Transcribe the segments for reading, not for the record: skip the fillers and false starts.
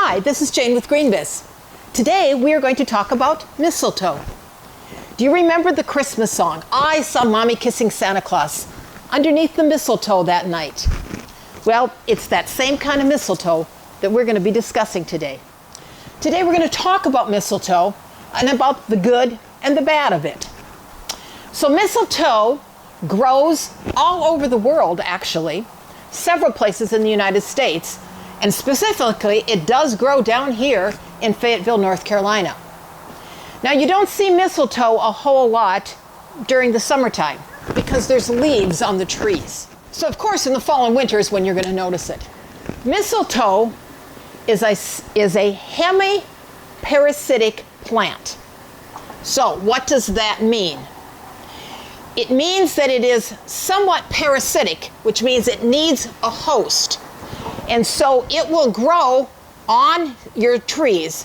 Hi, this is Jane with GreenBiz. Today we are going to talk about mistletoe. Do you remember the Christmas song, I Saw Mommy Kissing Santa Claus underneath the mistletoe that night? Well, it's that same kind of mistletoe that we're going to be discussing today. Today we're going to talk about mistletoe and about the good and the bad of it. So mistletoe grows all over the world, actually, several places in the United States, and specifically it does grow down here in Fayetteville, North Carolina. Now you don't see mistletoe a whole lot during the summertime because there's leaves on the trees. So of course in the fall and winter is when you're going to notice it. Mistletoe is a hemiparasitic plant. So what does that mean? It means that it is somewhat parasitic, which means it needs a host. And so it will grow on your trees,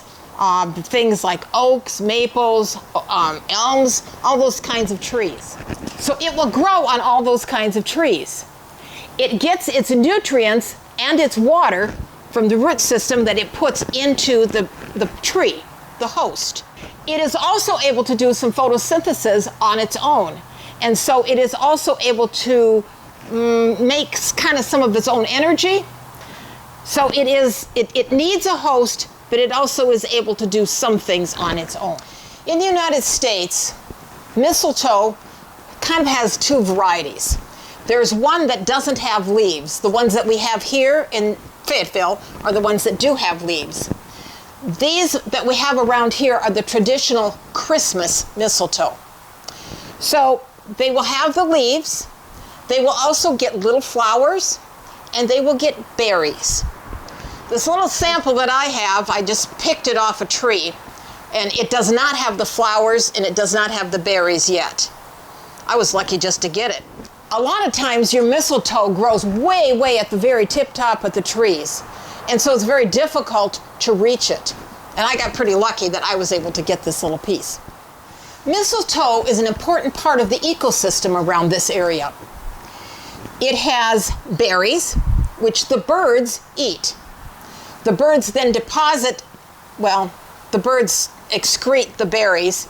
things like oaks, maples, elms, all those kinds of trees. So it will grow on all those kinds of trees. It gets its nutrients and its water from the root system that it puts into the tree, the host. It is also able to do some photosynthesis on its own. And so it is also able to make kind of some of its own energy. So it needs a host, but it also is able to do some things on its own. In the United States, mistletoe kind of has two varieties. There's one that doesn't have leaves. The ones that we have here in Fayetteville are the ones that do have leaves. These that we have around here are the traditional Christmas mistletoe. So they will have the leaves, they will also get little flowers, and they will get berries. This little sample that I have, I just picked it off a tree, and it does not have the flowers and it does not have the berries yet. I was lucky just to get it. A lot of times your mistletoe grows way, way at the very tip top of the trees, and so it's very difficult to reach it. And I got pretty lucky that I was able to get this little piece. Mistletoe is an important part of the ecosystem around this area. It has berries, which the birds eat. The birds then the birds excrete the berries,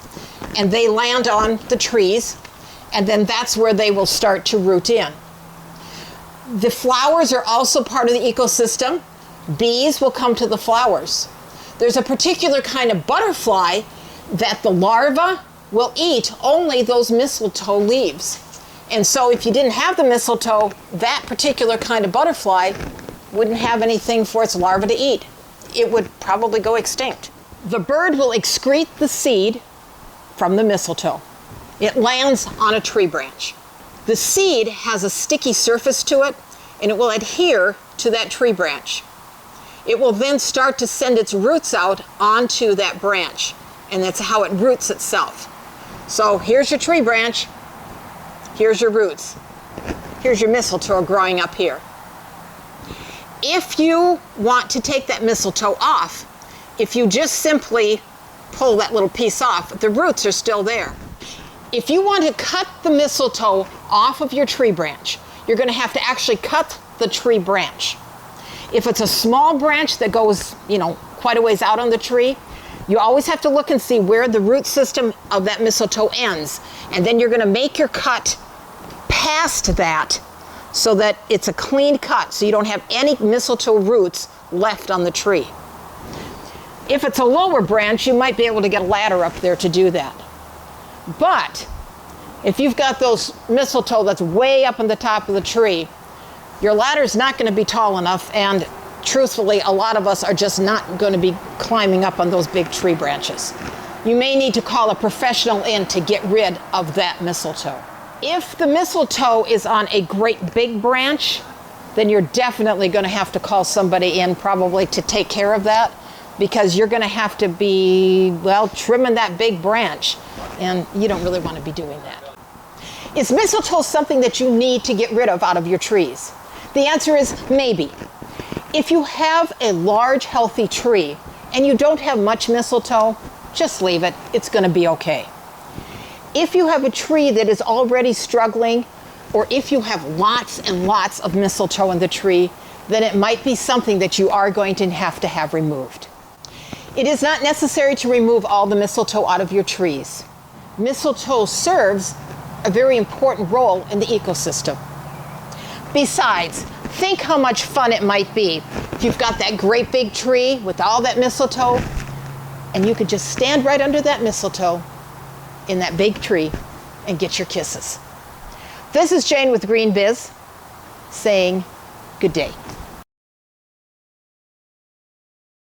and they land on the trees, and then that's where they will start to root in. The flowers are also part of the ecosystem. Bees will come to the flowers. There's a particular kind of butterfly that the larva will eat only those mistletoe leaves. And so if you didn't have the mistletoe, that particular kind of butterfly wouldn't have anything for its larva to eat. It would probably go extinct. The bird will excrete the seed from the mistletoe. It lands on a tree branch. The seed has a sticky surface to it, and it will adhere to that tree branch. It will then start to send its roots out onto that branch, and that's how it roots itself. So here's your tree branch, here's your roots, here's your mistletoe growing up here. If you want to take that mistletoe off, if you just simply pull that little piece off, the roots are still there. If you want to cut the mistletoe off of your tree branch, you're going to have to actually cut the tree branch. If it's a small branch that goes, quite a ways out on the tree, you always have to look and see where the root system of that mistletoe ends. And then you're going to make your cut past that so that it's a clean cut, so you don't have any mistletoe roots left on the tree. If it's a lower branch, you might be able to get a ladder up there to do that. But if you've got those mistletoe that's way up on the top of the tree, your ladder's not going to be tall enough, and truthfully, a lot of us are just not going to be climbing up on those big tree branches. You may need to call a professional in to get rid of that mistletoe. If the mistletoe is on a great big branch, then you're definitely going to have to call somebody in probably to take care of that, because you're going to have to be, trimming that big branch, and you don't really want to be doing that. Is mistletoe something that you need to get rid of out of your trees? The answer is maybe. If you have a large, healthy tree and you don't have much mistletoe, just leave it. It's going to be okay. If you have a tree that is already struggling, or if you have lots and lots of mistletoe in the tree, then it might be something that you are going to have removed. It is not necessary to remove all the mistletoe out of your trees. Mistletoe serves a very important role in the ecosystem. Besides, think how much fun it might be if you've got that great big tree with all that mistletoe, and you could just stand right under that mistletoe in that big tree and get your kisses. This is Jane with Green Biz saying good day.